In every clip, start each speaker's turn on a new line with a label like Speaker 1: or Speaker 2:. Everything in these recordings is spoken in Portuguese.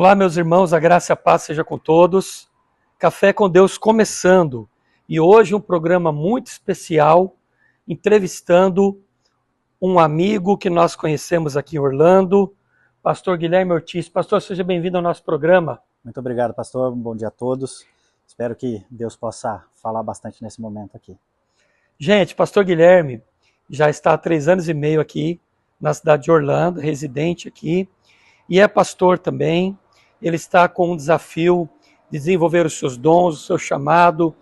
Speaker 1: Olá, meus irmãos, a graça e a paz seja com todos. Café com Deus começando. E hoje um programa muito especial, entrevistando um amigo que nós conhecemos aqui em Orlando, pastor Guilherme Ortiz. Pastor, seja bem-vindo ao nosso programa.
Speaker 2: Muito obrigado, pastor. Bom dia a todos. Espero que Deus possa falar bastante nesse momento aqui.
Speaker 1: Gente, pastor Guilherme já está há 3 anos e meio aqui na cidade de Orlando, residente aqui, e é pastor também. Ele está com um desafio de desenvolver os seus dons, o seu chamado,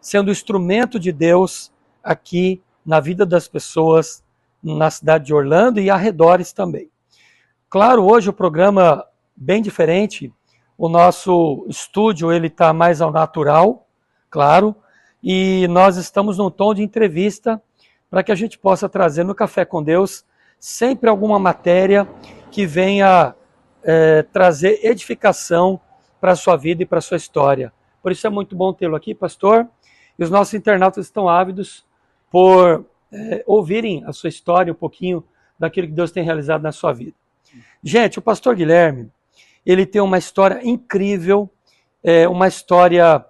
Speaker 1: sendo instrumento de Deus aqui na vida das pessoas na cidade de Orlando e arredores também. Claro, hoje o programa bem diferente, o nosso estúdio ele está mais ao natural, claro, e nós estamos num tom de entrevista para que a gente possa trazer no Café com Deus sempre alguma matéria que venha trazer edificação para a sua vida e para a sua história. Por isso é muito bom tê-lo aqui, pastor, e os nossos internautas estão ávidos por ouvirem a sua história, um pouquinho daquilo que Deus tem realizado na sua vida. Gente, o pastor Guilherme, ele tem uma história incrível, uma história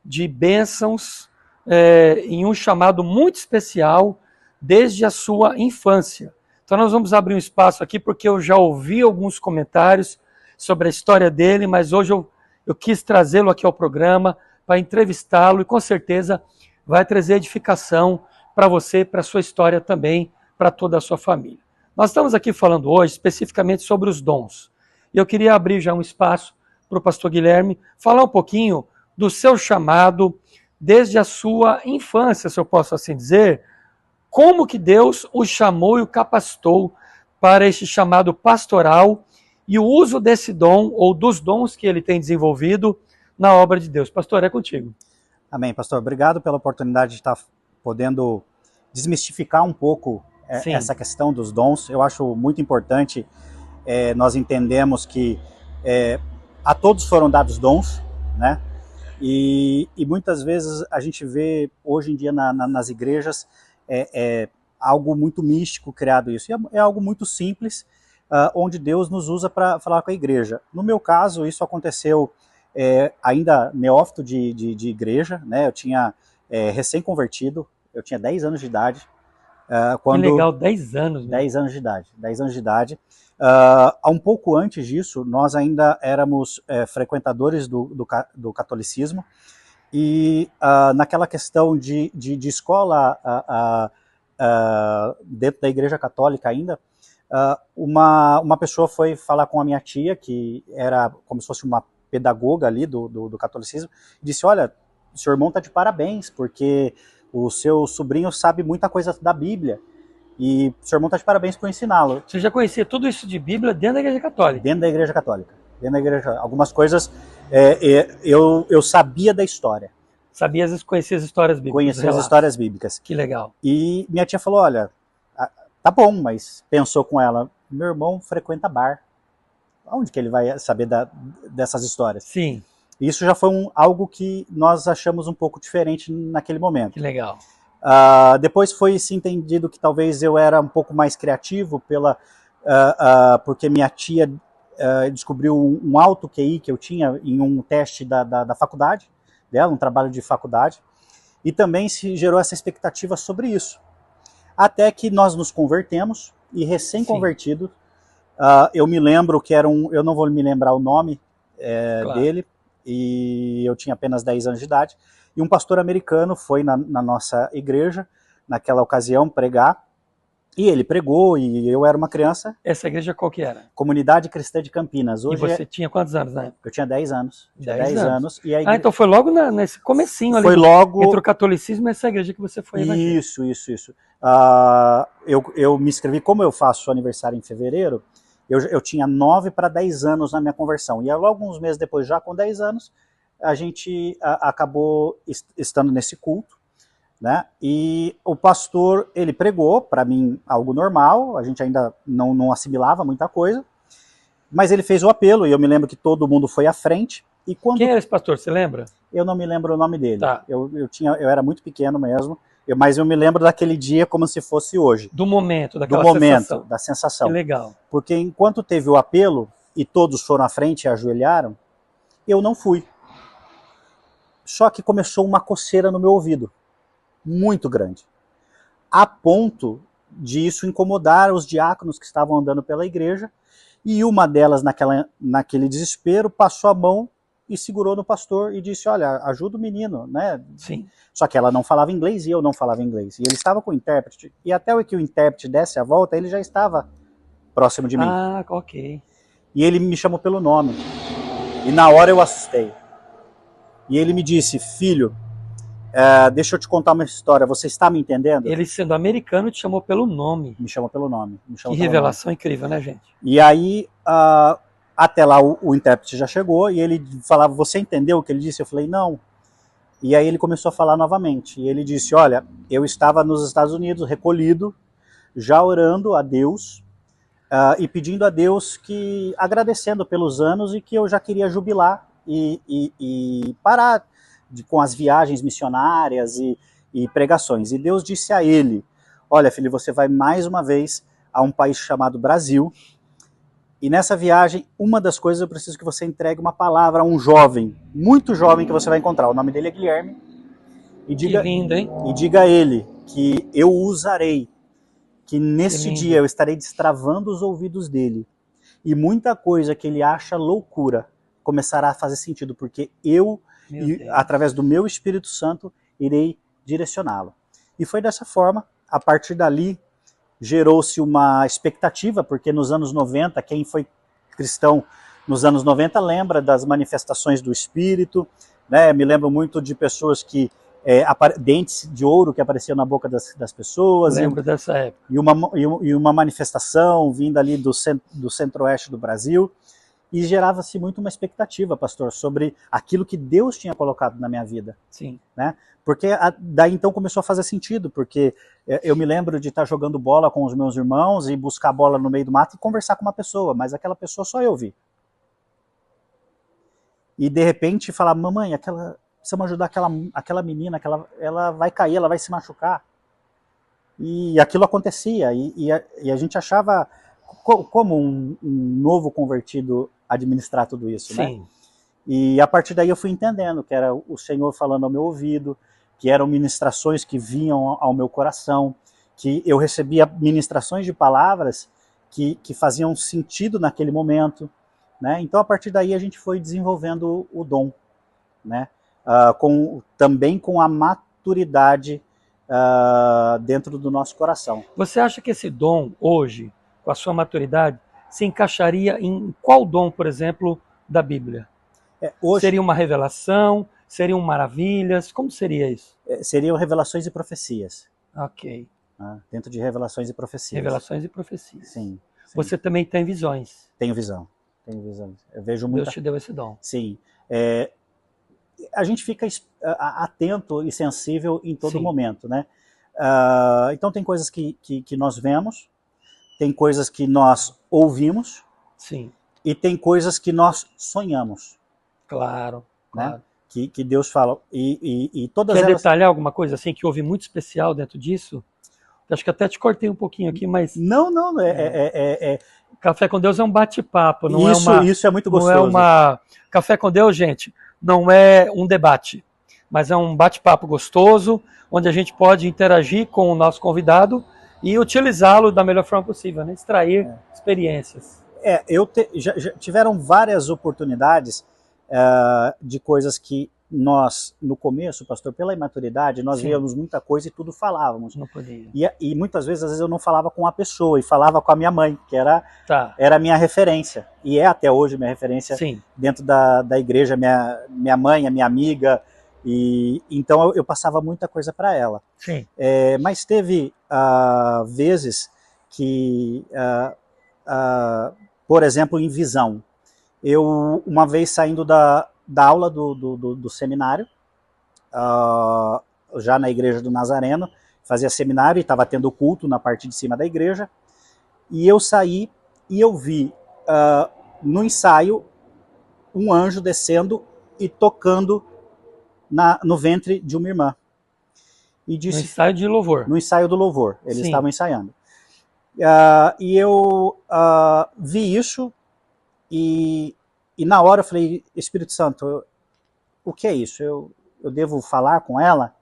Speaker 1: de bênçãos, em um chamado muito especial desde a sua infância. Então nós vamos abrir um espaço aqui porque eu já ouvi alguns comentários sobre a história dele, mas hoje eu quis trazê-lo aqui ao programa para entrevistá-lo e com certeza vai trazer edificação para você, para a sua história também, para toda a sua família. Nós estamos aqui falando hoje especificamente sobre os dons. E eu queria abrir já um espaço para o pastor Guilherme falar um pouquinho do seu chamado desde a sua infância, se eu posso assim dizer. Como que Deus o chamou e o capacitou para este chamado pastoral e o uso desse dom ou dos dons que ele tem desenvolvido na obra de Deus. Pastor, é contigo.
Speaker 2: Amém, pastor. Obrigado pela oportunidade de estar podendo desmistificar um pouco essa questão dos dons. Eu acho muito importante nós entendemos que a todos foram dados dons, né? E muitas vezes a gente vê hoje em dia nas igrejas algo muito místico criado isso. E é algo muito simples, onde Deus nos usa para falar com a igreja. No meu caso, isso aconteceu ainda neófito de igreja, né? Eu tinha recém-convertido, eu tinha 10 anos de idade.
Speaker 1: Que legal, 10 anos. Né?
Speaker 2: 10 anos de idade. 10 anos de idade. Um pouco antes disso, nós ainda éramos frequentadores do catolicismo. E naquela questão de escola dentro da igreja católica ainda, uma pessoa foi falar com a minha tia, que era como se fosse uma pedagoga ali do catolicismo, e disse: olha, o seu irmão está de parabéns, porque o seu sobrinho sabe muita coisa da Bíblia, e o seu irmão está de parabéns por ensiná-lo.
Speaker 1: Você já conhecia tudo isso de Bíblia dentro da igreja católica?
Speaker 2: Dentro da igreja católica. Algumas coisas eu sabia da história.
Speaker 1: Conhecia as histórias bíblicas?
Speaker 2: Conhecia as histórias bíblicas.
Speaker 1: Que legal.
Speaker 2: E minha tia falou: olha, tá bom, mas pensou com ela, meu irmão frequenta bar. Onde que ele vai saber dessas histórias?
Speaker 1: Sim.
Speaker 2: Isso já foi algo que nós achamos um pouco diferente naquele momento.
Speaker 1: Que legal.
Speaker 2: Depois foi se entendido que talvez eu era um pouco mais criativo porque minha tia descobriu um alto QI que eu tinha em um teste da faculdade dela, um trabalho de faculdade, e também se gerou essa expectativa sobre isso. Até que nós nos convertemos, e recém-convertido, eu me lembro que eu não vou me lembrar o nome dele, e eu tinha apenas 10 anos de idade, e um pastor americano foi na nossa igreja, naquela ocasião, pregar, e ele pregou, e eu era uma criança.
Speaker 1: Essa igreja qual que era?
Speaker 2: Comunidade Cristã de Campinas. Hoje
Speaker 1: e você tinha quantos anos, né?
Speaker 2: Eu tinha 10 anos.
Speaker 1: 10 anos.
Speaker 2: E a igreja...
Speaker 1: então foi logo nesse comecinho ali.
Speaker 2: Foi logo...
Speaker 1: Entre o catolicismo e essa igreja que você foi evangélico.
Speaker 2: Isso. Eu me inscrevi, como eu faço aniversário em fevereiro, eu tinha 9 para 10 anos na minha conversão. E logo uns meses depois, já com 10 anos, a gente acabou estando nesse culto, né? E o pastor, ele pregou, para mim, algo normal, a gente ainda não assimilava muita coisa, mas ele fez o apelo, e eu me lembro que todo mundo foi à frente. E quando...
Speaker 1: Quem era esse pastor, você lembra?
Speaker 2: Eu não me lembro o nome dele.
Speaker 1: Tá.
Speaker 2: Eu era muito pequeno mesmo, mas eu me lembro daquele dia como se fosse hoje.
Speaker 1: Do momento,
Speaker 2: daquela sensação. Da sensação.
Speaker 1: Que legal.
Speaker 2: Porque enquanto teve o apelo, e todos foram à frente e ajoelharam, eu não fui. Só que começou uma coceira no meu ouvido, muito grande, a ponto de isso incomodar os diáconos que estavam andando pela igreja, e uma delas, naquele desespero, passou a mão e segurou no pastor e disse, olha, ajuda o menino, né?
Speaker 1: Sim.
Speaker 2: Só que ela não falava inglês e eu não falava inglês. E ele estava com o intérprete, e até que o intérprete desse a volta, ele já estava próximo de mim.
Speaker 1: Ah, ok.
Speaker 2: E ele me chamou pelo nome. E na hora eu assustei. E ele me disse, filho, deixa eu te contar uma história, você está me entendendo?
Speaker 1: Ele, sendo americano, te chamou pelo nome.
Speaker 2: Me chamou pelo nome.
Speaker 1: Que revelação incrível, né, gente?
Speaker 2: E aí, até lá o intérprete já chegou e ele falava, você entendeu o que ele disse? Eu falei, não. E aí ele começou a falar novamente. E ele disse, olha, eu estava nos Estados Unidos, recolhido, já orando a Deus e pedindo a Deus que, agradecendo pelos anos e que eu já queria jubilar e parar com as viagens missionárias e pregações. E Deus disse a ele, olha filho, você vai mais uma vez a um país chamado Brasil, e nessa viagem, uma das coisas eu preciso que você entregue uma palavra a um jovem, muito jovem que você vai encontrar, o nome dele é Guilherme, e diga,
Speaker 1: que lindo, hein?
Speaker 2: E diga a ele que eu o usarei, que nesse dia eu estarei destravando os ouvidos dele, e muita coisa que ele acha loucura começará a fazer sentido, porque eu, através do meu Espírito Santo, irei direcioná-lo. E foi dessa forma, a partir dali, gerou-se uma expectativa, porque nos anos 90, quem foi cristão nos anos 90 lembra das manifestações do Espírito, né? Me lembro muito de pessoas que, dentes de ouro que apareciam na boca das pessoas.
Speaker 1: Lembro dessa época.
Speaker 2: E uma manifestação vinda ali do centro-oeste do Brasil. E gerava-se muito uma expectativa, pastor, sobre aquilo que Deus tinha colocado na minha vida.
Speaker 1: Sim.
Speaker 2: Né? Porque daí então começou a fazer sentido, porque eu me lembro de estar jogando bola com os meus irmãos e buscar a bola no meio do mato e conversar com uma pessoa, mas aquela pessoa só eu vi. E de repente falar, mamãe, precisamos ajudar aquela menina, ela vai cair, ela vai se machucar. E aquilo acontecia, e a gente achava como um novo convertido administrar tudo isso,
Speaker 1: Sim.
Speaker 2: né? E a partir daí eu fui entendendo que era o Senhor falando ao meu ouvido, que eram ministrações que vinham ao meu coração, que eu recebia ministrações de palavras que faziam sentido naquele momento, né? Então a partir daí a gente foi desenvolvendo o dom, né? Também com a maturidade dentro do nosso coração.
Speaker 1: Você acha que esse dom hoje, com a sua maturidade, se encaixaria em qual dom, por exemplo, da Bíblia?
Speaker 2: Hoje,
Speaker 1: seria uma revelação? Seriam maravilhas? Como seria isso?
Speaker 2: Seriam revelações e profecias.
Speaker 1: Ok.
Speaker 2: Dentro de revelações e profecias.
Speaker 1: Revelações e profecias.
Speaker 2: Sim.
Speaker 1: Você também tem visões.
Speaker 2: Tenho visão. Eu vejo muita...
Speaker 1: Deus te deu esse dom.
Speaker 2: Sim. A gente fica atento e sensível em todo momento, né? Então tem coisas que nós vemos, tem coisas que nós ouvimos.
Speaker 1: Sim.
Speaker 2: E tem coisas que nós sonhamos.
Speaker 1: Claro, claro.
Speaker 2: Né? Que Deus fala. E todas
Speaker 1: Quer
Speaker 2: elas...
Speaker 1: detalhar alguma coisa assim que houve muito especial dentro disso? Acho que até te cortei um pouquinho aqui, mas...
Speaker 2: Não.
Speaker 1: Café com Deus é um bate-papo, não
Speaker 2: Isso é muito gostoso.
Speaker 1: Café com Deus, gente, não é um debate, mas é um bate-papo gostoso, onde a gente pode interagir com o nosso convidado e utilizá-lo da melhor forma possível, né? Extrair experiências.
Speaker 2: Já tiveram várias oportunidades de coisas que nós, no começo, pastor, pela imaturidade, nós víamos muita coisa e tudo falávamos.
Speaker 1: Não podia.
Speaker 2: E muitas vezes, às vezes, eu não falava com a pessoa, e falava com a minha mãe, que era a minha referência. E é até hoje minha referência dentro da igreja, minha mãe, a minha amiga. E então eu passava muita coisa para ela.
Speaker 1: Sim.
Speaker 2: Mas teve vezes que, por exemplo, em visão. Eu, uma vez saindo da aula do seminário, já na igreja do Nazareno, fazia seminário e estava tendo culto na parte de cima da igreja, e eu saí e eu vi no ensaio um anjo descendo e tocando no ventre de uma irmã. E disse,
Speaker 1: no ensaio de louvor.
Speaker 2: No ensaio do louvor, eles estavam ensaiando. E eu vi isso, E na hora eu falei, Espírito Santo, o que é isso? Eu devo falar com ela?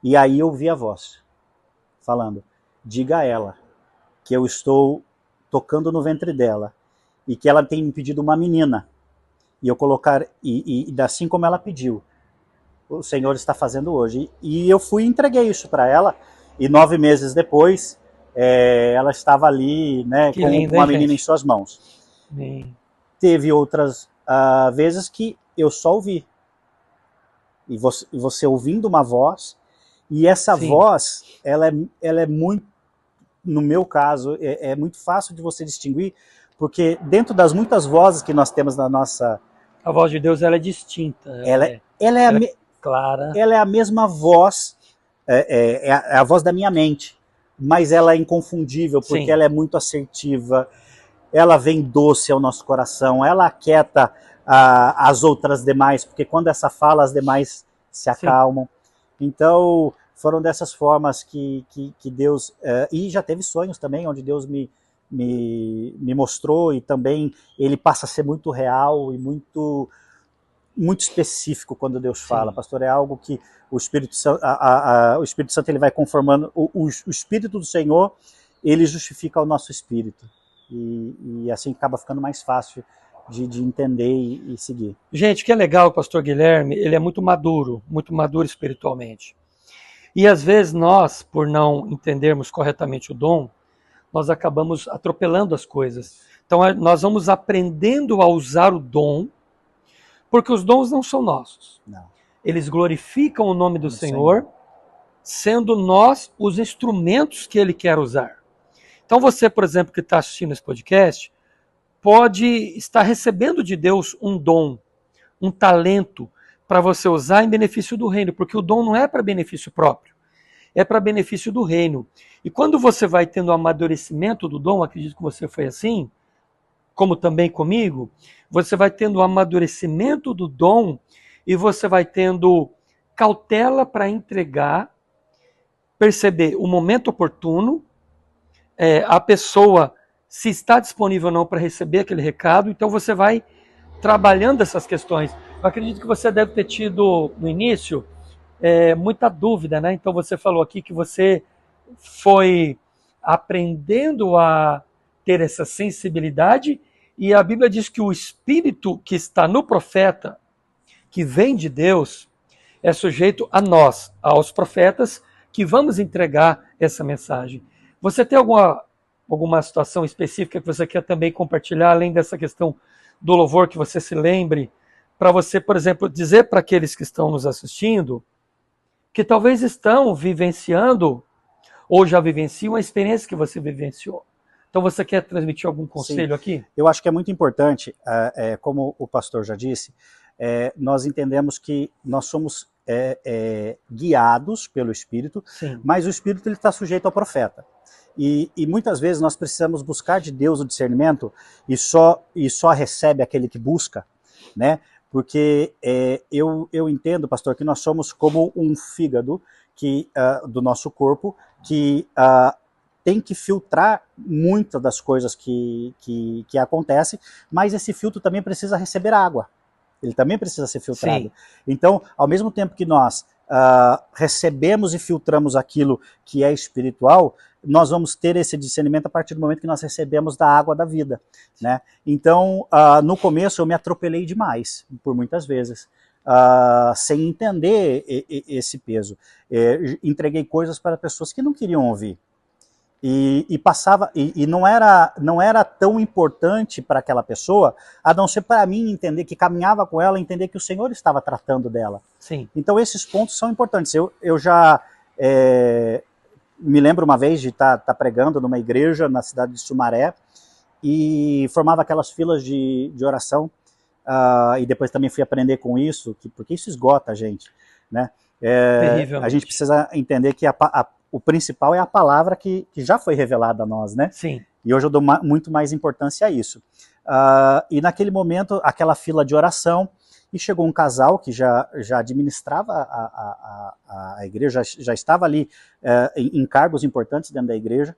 Speaker 2: E aí eu vi a voz falando, diga a ela que eu estou tocando no ventre dela e que ela tem me pedido uma menina. E eu colocar, e assim como ela pediu, o Senhor está fazendo hoje. E eu fui e entreguei isso para ela, e 9 meses depois, ela estava ali, né,
Speaker 1: Que
Speaker 2: com
Speaker 1: lindo,
Speaker 2: uma
Speaker 1: hein,
Speaker 2: menina em
Speaker 1: gente?
Speaker 2: suas mãos.
Speaker 1: Sim.
Speaker 2: Teve outras vezes que eu só ouvi. E você ouvindo uma voz, e essa
Speaker 1: Sim.
Speaker 2: voz, ela é muito, no meu caso, é muito fácil de você distinguir, porque dentro das muitas vozes que nós temos na nossa...
Speaker 1: A voz de Deus, ela é distinta,
Speaker 2: Ela, ela, é, a,
Speaker 1: ela é clara.
Speaker 2: ela é a mesma voz, é a voz da minha mente, mas ela é inconfundível, porque
Speaker 1: Sim,
Speaker 2: ela é muito assertiva, ela vem doce ao nosso coração, ela aquieta as outras demais, porque quando essa fala, as demais se
Speaker 1: sim.
Speaker 2: acalmam. Então, foram dessas formas que Deus... e já teve sonhos também, onde Deus me mostrou, e também ele passa a ser muito real e muito específico quando Deus fala,
Speaker 1: Sim.
Speaker 2: pastor, é algo que o Espírito Santo, o Espírito Santo ele vai conformando, o Espírito do Senhor, ele justifica o nosso espírito, e assim acaba ficando mais fácil de entender e seguir.
Speaker 1: Gente, o que é legal, o pastor Guilherme, ele é muito maduro espiritualmente. E às vezes nós, por não entendermos corretamente o dom, nós acabamos atropelando as coisas. Então nós vamos aprendendo a usar o dom, porque os dons não são nossos.
Speaker 2: Não.
Speaker 1: Eles glorificam o nome do
Speaker 2: Senhor.
Speaker 1: Senhor, sendo nós os instrumentos que ele quer usar. Então você, por exemplo, que está assistindo esse podcast, pode estar recebendo de Deus um dom, um talento para você usar em benefício do reino, porque o dom não é para benefício próprio, é para benefício do reino. E quando você vai tendo o amadurecimento do dom, acredito que você foi assim, como também comigo, você vai tendo o amadurecimento do dom e você vai tendo cautela para entregar, perceber o momento oportuno, a pessoa se está disponível ou não para receber aquele recado, então você vai trabalhando essas questões. Eu acredito que você deve ter tido no início muita dúvida, né? Então você falou aqui que você foi aprendendo a ter essa sensibilidade, e a Bíblia diz que o espírito que está no profeta, que vem de Deus, é sujeito a nós, aos profetas, que vamos entregar essa mensagem. Você tem alguma situação específica que você quer também compartilhar, além dessa questão do louvor, que você se lembre, para você, por exemplo, dizer para aqueles que estão nos assistindo, que talvez estão vivenciando ou já vivenciam a experiência que você vivenciou. Então você quer transmitir algum conselho
Speaker 2: Sim.
Speaker 1: aqui?
Speaker 2: Eu acho que é muito importante, como o pastor já disse, nós entendemos que nós somos guiados pelo Espírito,
Speaker 1: Sim.
Speaker 2: mas o Espírito está sujeito ao profeta. E muitas vezes nós precisamos buscar de Deus o discernimento, e só recebe aquele que busca, né? Porque eu entendo, pastor, que nós somos como um fígado do nosso corpo, que tem que filtrar muitas das coisas que acontecem, mas esse filtro também precisa receber água. Ele também precisa ser filtrado.
Speaker 1: Sim.
Speaker 2: Então, ao mesmo tempo que nós recebemos e filtramos aquilo que é espiritual, nós vamos ter esse discernimento a partir do momento que nós recebemos da água da vida, né? Então, no começo eu me atropelei demais, por muitas vezes, sem entender esse peso. Entreguei coisas para pessoas que não queriam ouvir. E passava, e não era tão importante para aquela pessoa, a não ser para mim entender, que caminhava com ela, entender que o Senhor estava tratando dela.
Speaker 1: Sim.
Speaker 2: Então esses pontos são importantes. Eu já me lembro uma vez de estar pregando numa igreja na cidade de Sumaré, e formava aquelas filas de oração, e depois também fui aprender com isso, porque isso esgota a gente, né? A gente precisa entender que o principal é a palavra que já foi revelada a nós, né?
Speaker 1: Sim.
Speaker 2: E hoje eu dou muito mais importância a isso. E naquele momento, aquela fila de oração, e chegou um casal que já administrava a igreja, já estava ali em cargos importantes dentro da igreja,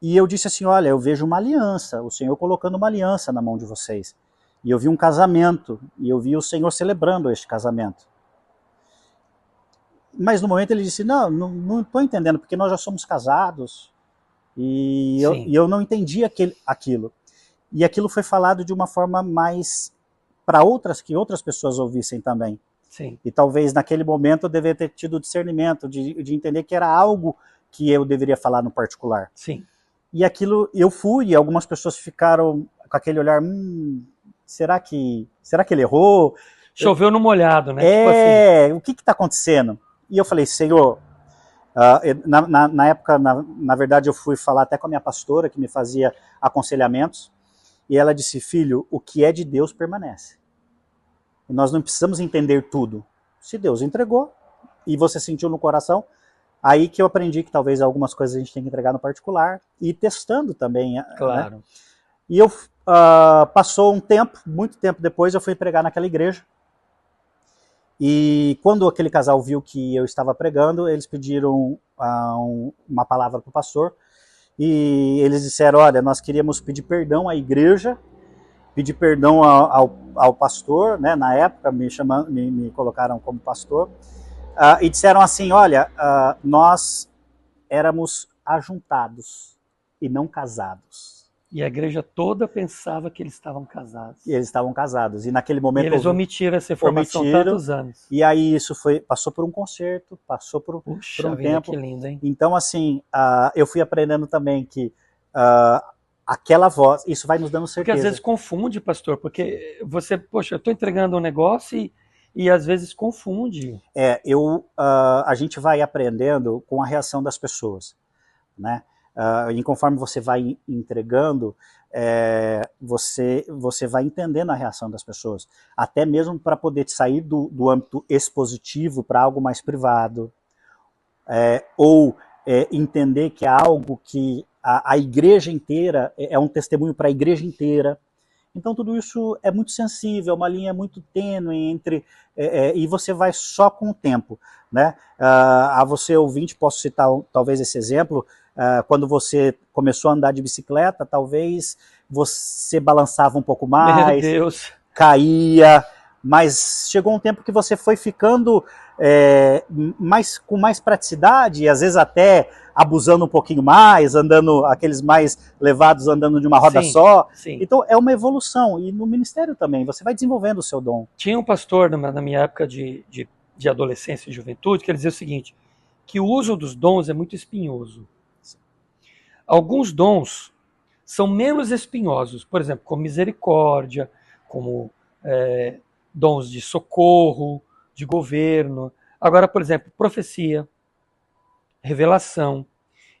Speaker 2: e eu disse assim, olha, eu vejo uma aliança, o Senhor colocando uma aliança na mão de vocês. E eu vi um casamento, e eu vi o Senhor celebrando este casamento. Mas no momento ele disse, não estou entendendo, porque nós já somos casados, e eu não entendi aquilo. E aquilo foi falado de uma forma mais para que outras pessoas ouvissem também.
Speaker 1: Sim.
Speaker 2: E talvez naquele momento eu deveria ter tido o discernimento de entender que era algo que eu deveria falar no particular.
Speaker 1: Sim.
Speaker 2: E aquilo, eu fui, e algumas pessoas ficaram com aquele olhar, será que ele errou?
Speaker 1: Choveu no molhado, né?
Speaker 2: Tipo assim. O que está acontecendo? E eu falei, Senhor, na época, na verdade, eu fui falar até com a minha pastora, que me fazia aconselhamentos, e ela disse, filho, o que é de Deus permanece. E nós não precisamos entender tudo. Se Deus entregou, e você sentiu no coração, aí que eu aprendi que talvez algumas coisas a gente tem que entregar no particular, e ir testando também.
Speaker 1: Claro.
Speaker 2: Né? E eu passou um tempo, muito tempo depois, eu fui pregar naquela igreja. E quando aquele casal viu que eu estava pregando, eles pediram uma palavra para o pastor. E eles disseram, olha, nós queríamos pedir perdão à igreja, pedir perdão ao pastor, né? Na época me colocaram como pastor. E disseram assim, olha, nós éramos ajuntados e não casados.
Speaker 1: E a igreja toda pensava que eles estavam casados.
Speaker 2: E eles estavam casados. E naquele momento...
Speaker 1: E eles omitiram essa informação tantos anos.
Speaker 2: E aí isso passou por um concerto, passou por um tempo.
Speaker 1: Que lindo, hein?
Speaker 2: Então, assim, eu fui aprendendo também que aquela voz, isso vai nos dando certeza.
Speaker 1: Porque às vezes confunde, pastor, porque você, poxa, eu estou entregando um negócio e às vezes confunde.
Speaker 2: A gente vai aprendendo com a reação das pessoas, né? E conforme você vai entregando, você vai entendendo a reação das pessoas, até mesmo para poder sair do âmbito expositivo para algo mais privado, ou entender que é algo que a igreja inteira, é um testemunho para a igreja inteira. Então tudo isso é muito sensível, é uma linha muito tênue entre... e você vai só com o tempo, né? A você ouvinte, posso citar talvez esse exemplo, quando você começou a andar de bicicleta, talvez você balançava um pouco mais,
Speaker 1: meu Deus,
Speaker 2: caía, mas chegou um tempo que você foi ficando com mais praticidade, e às vezes até abusando um pouquinho mais, andando, aqueles mais levados andando de uma roda só.
Speaker 1: Sim.
Speaker 2: Então é uma evolução, e no ministério também, você vai desenvolvendo o seu dom.
Speaker 1: Tinha um pastor na minha época de adolescência e juventude que ele dizia o seguinte, que o uso dos dons é muito espinhoso. Alguns dons são menos espinhosos, por exemplo, como misericórdia, como dons de socorro, de governo. Agora, por exemplo, profecia, revelação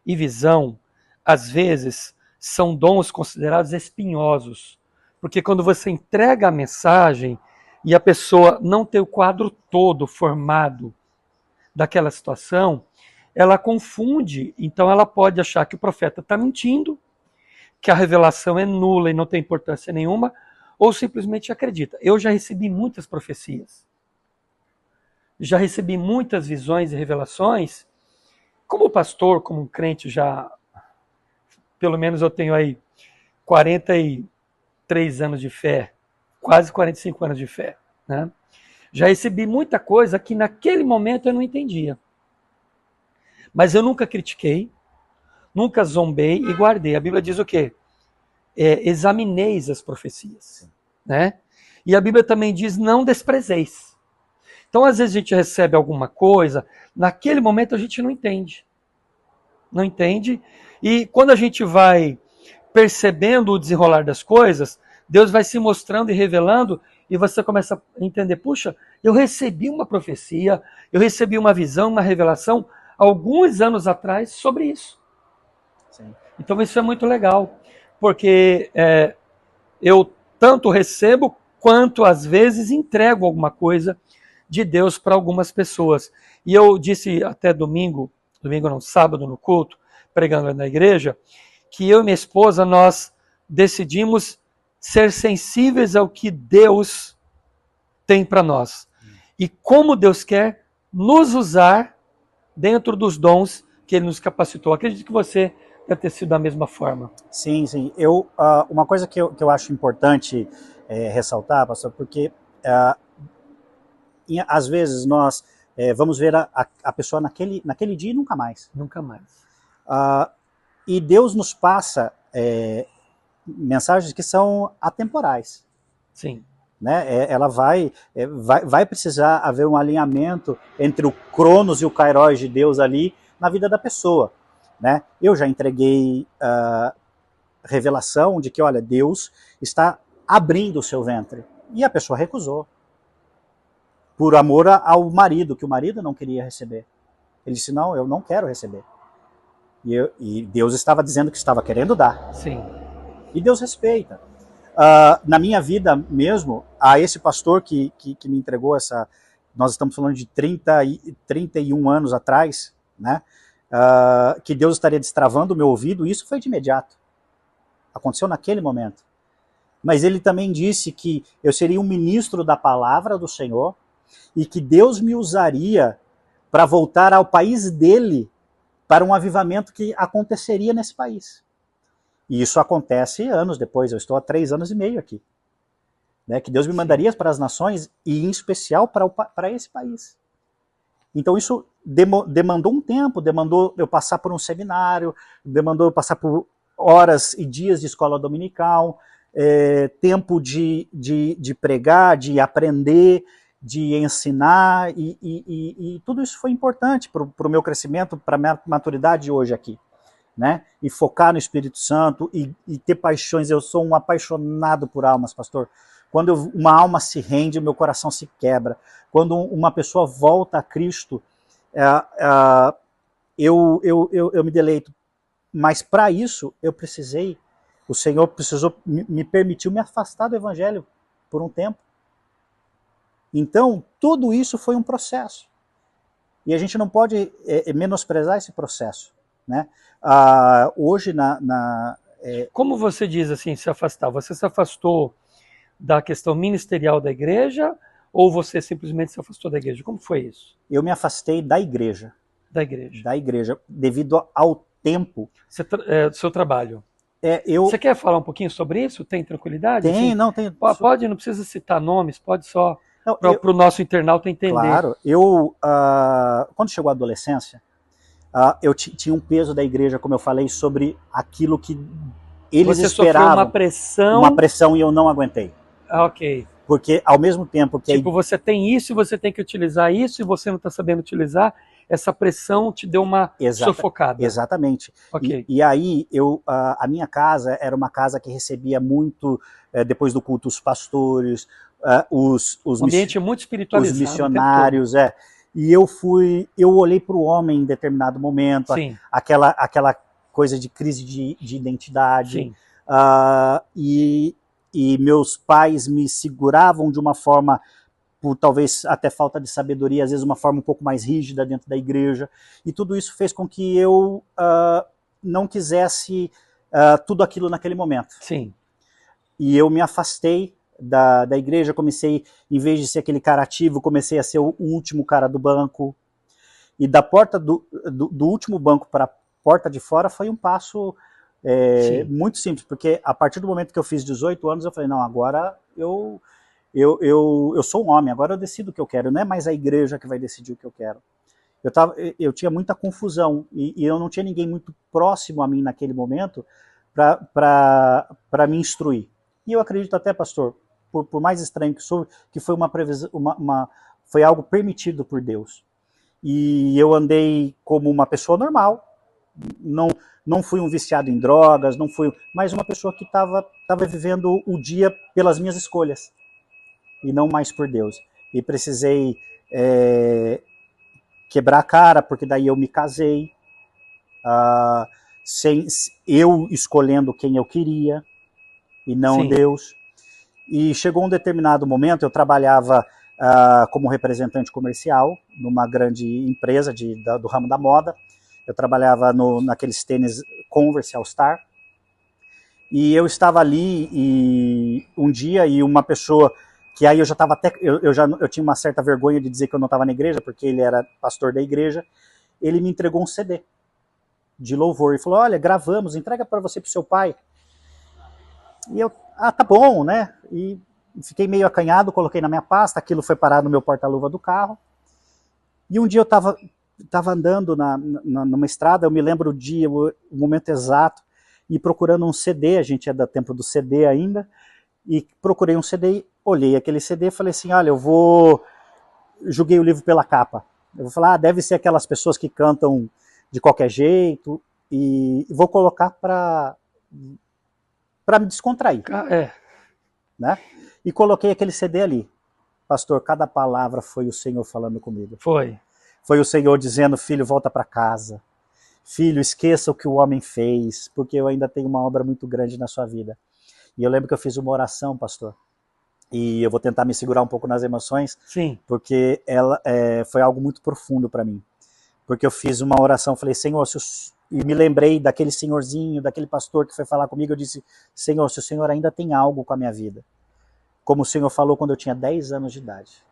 Speaker 1: e visão, às vezes, são dons considerados espinhosos, porque quando você entrega a mensagem e a pessoa não tem o quadro todo formado daquela situação, ela confunde, então ela pode achar que o profeta está mentindo, que a revelação é nula e não tem importância nenhuma, ou simplesmente acredita. Eu já recebi muitas profecias, já recebi muitas visões e revelações, como pastor, como um crente já, pelo menos eu tenho aí 43 anos de fé, quase 45 anos de fé, né? Já recebi muita coisa que naquele momento eu não entendia. Mas eu nunca critiquei, nunca zombei e guardei. A Bíblia diz o quê? Examineis as profecias, né? E a Bíblia também diz, não desprezeis. Então, às vezes a gente recebe alguma coisa, naquele momento a gente não entende. Não entende. E quando a gente vai percebendo o desenrolar das coisas, Deus vai se mostrando e revelando, e você começa a entender, puxa, eu recebi uma profecia, eu recebi uma visão, uma revelação, alguns anos atrás, sobre isso.
Speaker 2: Sim.
Speaker 1: Então isso é muito legal, porque eu tanto recebo, quanto às vezes entrego alguma coisa de Deus para algumas pessoas. E eu disse até domingo não, sábado no culto, pregando na igreja, que eu e minha esposa, nós decidimos ser sensíveis ao que Deus tem para nós. E como Deus quer nos usar dentro dos dons que Ele nos capacitou. Acredito que você deve ter sido da mesma forma.
Speaker 2: Sim, sim. Uma coisa que eu acho importante ressaltar, pastor, porque às vezes nós vamos ver a pessoa naquele dia e nunca mais.
Speaker 1: Nunca mais.
Speaker 2: E Deus nos passa mensagens que são atemporais.
Speaker 1: Sim.
Speaker 2: Né? Ela vai precisar haver um alinhamento entre o Cronos e o Kairos de Deus ali na vida da pessoa. Né? Eu já entreguei revelação de que, olha, Deus está abrindo o seu ventre. E a pessoa recusou. Por amor ao marido, que o marido não queria receber. Ele disse, não, eu não quero receber. E Deus estava dizendo que estava querendo dar.
Speaker 1: Sim.
Speaker 2: E Deus respeita. Na minha vida mesmo, a esse pastor que me entregou essa... Nós estamos falando de 31 anos atrás, né? Que Deus estaria destravando o meu ouvido, isso foi de imediato. Aconteceu naquele momento. Mas ele também disse que eu seria um ministro da palavra do Senhor e que Deus me usaria para voltar ao país dele para um avivamento que aconteceria nesse país. E isso acontece anos depois, eu estou há 3 anos e meio aqui. Né, que Deus me mandaria para as nações e em especial para esse país. Então isso demandou um tempo, demandou eu passar por um seminário, demandou eu passar por horas e dias de escola dominical, tempo de pregar, de aprender, de ensinar, e tudo isso foi importante para o meu crescimento, para a minha maturidade hoje aqui. Né? E focar no Espírito Santo e ter paixões. Eu sou um apaixonado por almas, pastor. Quando uma alma se rende, o meu coração se quebra. Quando uma pessoa volta a Cristo, eu me deleito. Mas para isso, o Senhor precisou, me permitiu me afastar do Evangelho por um tempo. Então, tudo isso foi um processo. E a gente não pode menosprezar esse processo. Né? Hoje,
Speaker 1: Como você diz assim, se afastar? Você se afastou da questão ministerial da igreja ou você simplesmente se afastou da igreja? Como foi isso?
Speaker 2: Eu me afastei da igreja.
Speaker 1: Da igreja.
Speaker 2: Da igreja, devido ao tempo.
Speaker 1: Do seu trabalho.
Speaker 2: Eu...
Speaker 1: Você quer falar um pouquinho sobre isso? Tem tranquilidade?
Speaker 2: Tem,
Speaker 1: assim?
Speaker 2: não, tem.
Speaker 1: Pode, não precisa citar nomes, pode só para o nosso internauta entender.
Speaker 2: Claro, quando chegou a adolescência, eu tinha um peso da igreja, como eu falei, sobre aquilo que eles esperavam.
Speaker 1: Sofreu uma pressão.
Speaker 2: Uma pressão e eu não aguentei.
Speaker 1: Ok.
Speaker 2: Porque ao mesmo tempo que...
Speaker 1: você tem isso e você tem que utilizar isso e você não está sabendo utilizar, essa pressão te deu uma sufocada.
Speaker 2: Exatamente.
Speaker 1: Okay.
Speaker 2: E aí, a minha casa era uma casa que recebia muito, depois do culto, os pastores,
Speaker 1: um ambiente muito espiritualizado.
Speaker 2: Os missionários, E eu olhei para o homem em determinado momento, aquela coisa de crise de identidade.
Speaker 1: Sim.
Speaker 2: E meus pais me seguravam de uma forma, por talvez até falta de sabedoria, às vezes uma forma um pouco mais rígida dentro da igreja. E tudo isso fez com que eu não quisesse tudo aquilo naquele momento.
Speaker 1: Sim.
Speaker 2: E eu me afastei da igreja, comecei, em vez de ser aquele cara ativo, comecei a ser o último cara do banco. E da porta do último banco para a porta de fora foi um passo muito simples, porque a partir do momento que eu fiz 18 anos, eu falei, não, agora eu sou um homem, agora eu decido o que eu quero, não é mais a igreja que vai decidir o que eu quero. Eu tinha muita confusão, e eu não tinha ninguém muito próximo a mim naquele momento para me instruir. E eu acredito até, pastor, por mais estranho que sou, que foi foi algo permitido por Deus. E eu andei como uma pessoa normal, não fui um viciado em drogas, não fui, mas uma pessoa que estava vivendo o dia pelas minhas escolhas, e não mais por Deus. E precisei quebrar a cara, porque daí eu me casei, sem eu escolhendo quem eu queria, e não
Speaker 1: Sim.
Speaker 2: Deus. E chegou um determinado momento, eu trabalhava como representante comercial numa grande empresa do ramo da moda. Eu trabalhava naqueles tênis Converse All Star. E eu estava ali um dia, e uma pessoa que aí eu já estava até... Eu tinha uma certa vergonha de dizer que eu não estava na igreja, porque ele era pastor da igreja. Ele me entregou um CD de louvor e falou, olha, gravamos, entrega para você e para o seu pai. E eu, tá bom, né? E fiquei meio acanhado, coloquei na minha pasta, aquilo foi parar no meu porta-luva do carro. E um dia eu estava andando numa estrada, eu me lembro o dia, o momento exato, e procurando um CD, a gente é da tempo do CD ainda, e procurei um CD, olhei aquele CD e falei assim, olha, julguei o livro pela capa. Eu vou falar, deve ser aquelas pessoas que cantam de qualquer jeito, e vou colocar para me descontrair. Né? E coloquei aquele CD ali. Pastor, cada palavra foi o Senhor falando comigo.
Speaker 1: Foi
Speaker 2: o Senhor dizendo, filho, volta para casa. Filho, esqueça o que o homem fez, porque eu ainda tenho uma obra muito grande na sua vida. E eu lembro que eu fiz uma oração, pastor, e eu vou tentar me segurar um pouco nas emoções,
Speaker 1: sim,
Speaker 2: porque ela foi algo muito profundo para mim. Porque eu fiz uma oração, falei, Senhor, e me lembrei daquele senhorzinho, daquele pastor que foi falar comigo, eu disse, Senhor, se o Senhor ainda tem algo com a minha vida, como o Senhor falou quando eu tinha 10 anos de idade,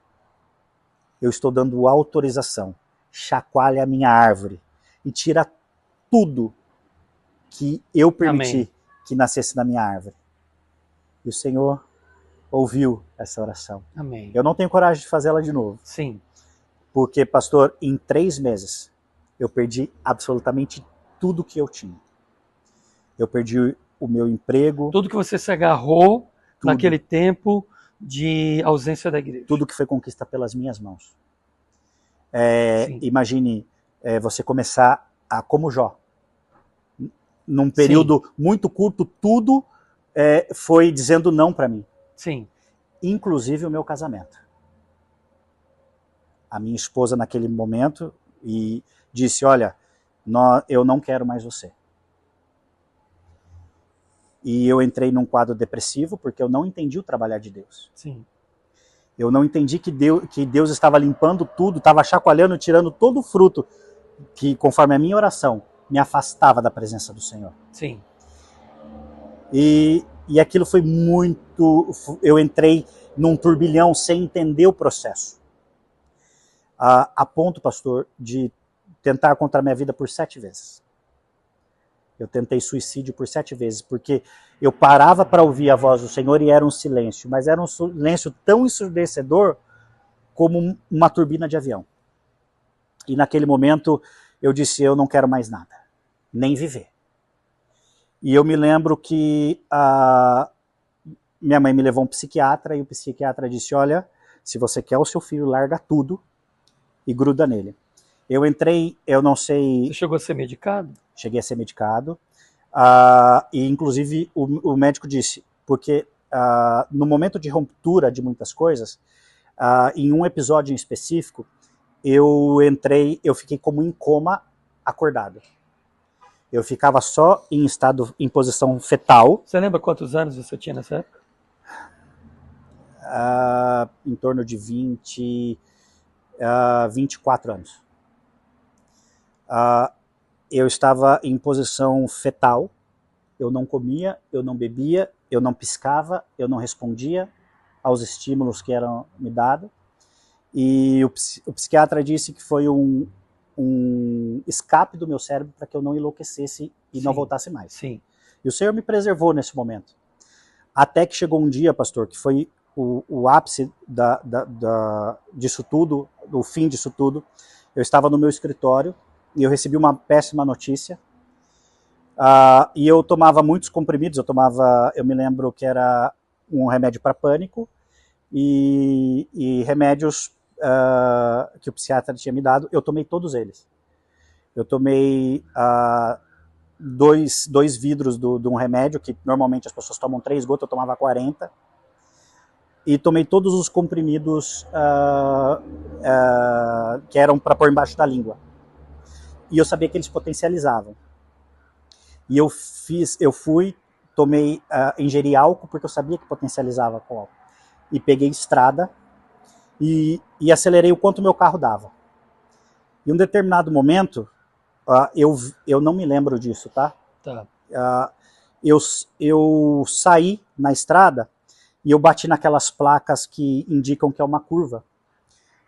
Speaker 2: eu estou dando autorização, chacoalha a minha árvore e tira tudo que eu permiti
Speaker 1: amém,
Speaker 2: que nascesse na minha árvore. E o Senhor ouviu essa oração.
Speaker 1: amém.
Speaker 2: Eu não tenho coragem de fazê-la de novo.
Speaker 1: Sim.
Speaker 2: Porque, pastor, em 3 meses, eu perdi absolutamente tudo que eu tinha. Eu perdi o meu emprego.
Speaker 1: Tudo que você se agarrou
Speaker 2: tudo,
Speaker 1: naquele tempo de ausência da igreja.
Speaker 2: Tudo que foi conquista pelas minhas mãos. Imagine você começar como Jó. Num período muito curto, tudo foi dizendo não para mim.
Speaker 1: Sim.
Speaker 2: Inclusive o meu casamento. A minha esposa naquele momento e disse, olha, eu não quero mais você. E eu entrei num quadro depressivo porque eu não entendi o trabalhar de Deus.
Speaker 1: Sim.
Speaker 2: Eu não entendi que Deus estava limpando tudo, estava chacoalhando, tirando todo o fruto que, conforme a minha oração, me afastava da presença do Senhor.
Speaker 1: Sim.
Speaker 2: E aquilo foi muito... Eu entrei num turbilhão sem entender o processo. A ponto, pastor, de tentar contra a minha vida por 7 vezes. Eu tentei suicídio por 7 vezes, porque eu parava para ouvir a voz do Senhor e era um silêncio, mas era um silêncio tão ensurdecedor como uma turbina de avião. E naquele momento eu disse, eu não quero mais nada, nem viver. E eu me lembro que minha mãe me levou a um psiquiatra, e o psiquiatra disse, olha, se você quer o seu filho, larga tudo e gruda nele. Eu entrei, eu não sei...
Speaker 1: Você chegou a ser medicado?
Speaker 2: Cheguei a ser medicado. E inclusive o médico disse, porque no momento de ruptura de muitas coisas, em um episódio em específico, eu fiquei como em coma acordado. Eu ficava só em posição fetal.
Speaker 1: Você lembra quantos anos você tinha nessa época?
Speaker 2: Em torno de 24 anos. Eu estava em posição fetal, eu não comia, eu não bebia, eu não piscava, eu não respondia aos estímulos que eram me dados. E o psiquiatra disse que foi um escape do meu cérebro para que eu não enlouquecesse e não voltasse mais.
Speaker 1: Sim.
Speaker 2: E o Senhor me preservou nesse momento. Até que chegou um dia, pastor, que foi o ápice disso tudo, o fim disso tudo. Eu estava no meu escritório e eu recebi uma péssima notícia. E eu tomava muitos comprimidos, eu me lembro que era um remédio para pânico e remédios que o psiquiatra tinha me dado, eu tomei todos eles. Eu tomei 2 vidros de um remédio, que normalmente as pessoas tomam 3 gotas, eu tomava 40. E tomei todos os comprimidos que eram para pôr embaixo da língua. E eu sabia que eles potencializavam. E ingeri álcool porque eu sabia que potencializava com álcool. E peguei estrada e acelerei o quanto meu carro dava. Em um determinado momento, eu não me lembro disso, tá?
Speaker 1: Tá.
Speaker 2: Eu saí na estrada e eu bati naquelas placas que indicam que é uma curva.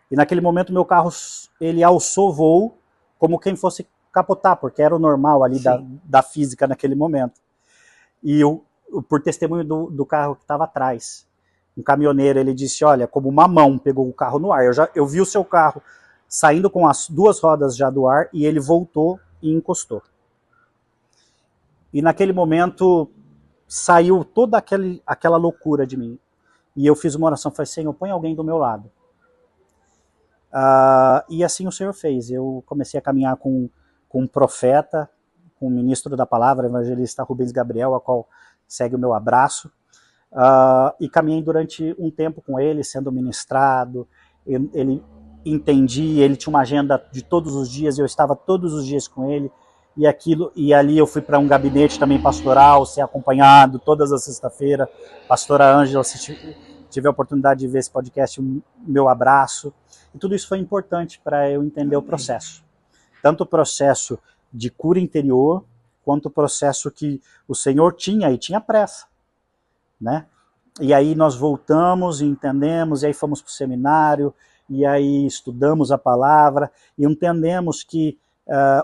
Speaker 2: E naquele momento meu carro, ele alçou voo como quem fosse capotar, porque era o normal ali da física naquele momento. E por testemunho do carro que estava atrás, Um caminhoneiro, ele disse, olha, como uma mão pegou o carro no ar. Eu vi o seu carro saindo com as 2 rodas já do ar e ele voltou e encostou. E naquele momento saiu toda aquela loucura de mim. E eu fiz uma oração, falei, Senhor, põe alguém do meu lado. E assim o Senhor fez. Eu comecei a caminhar com um profeta, com o ministro da palavra, evangelista Rubens Gabriel, a qual segue o meu abraço. E caminhei durante um tempo com ele, sendo ministrado. Ele entendia, ele tinha uma agenda de todos os dias, eu estava todos os dias com ele. E ali eu fui para um gabinete também pastoral, ser acompanhado todas as sexta-feiras. Pastora Ângela, se tiver a oportunidade de ver esse podcast, meu abraço. E tudo isso foi importante para eu entender o processo. Tanto o processo de cura interior, quanto o processo que o Senhor tinha, e tinha pressa, né? E aí nós voltamos e entendemos, e aí fomos para o seminário, e aí estudamos a palavra, e entendemos que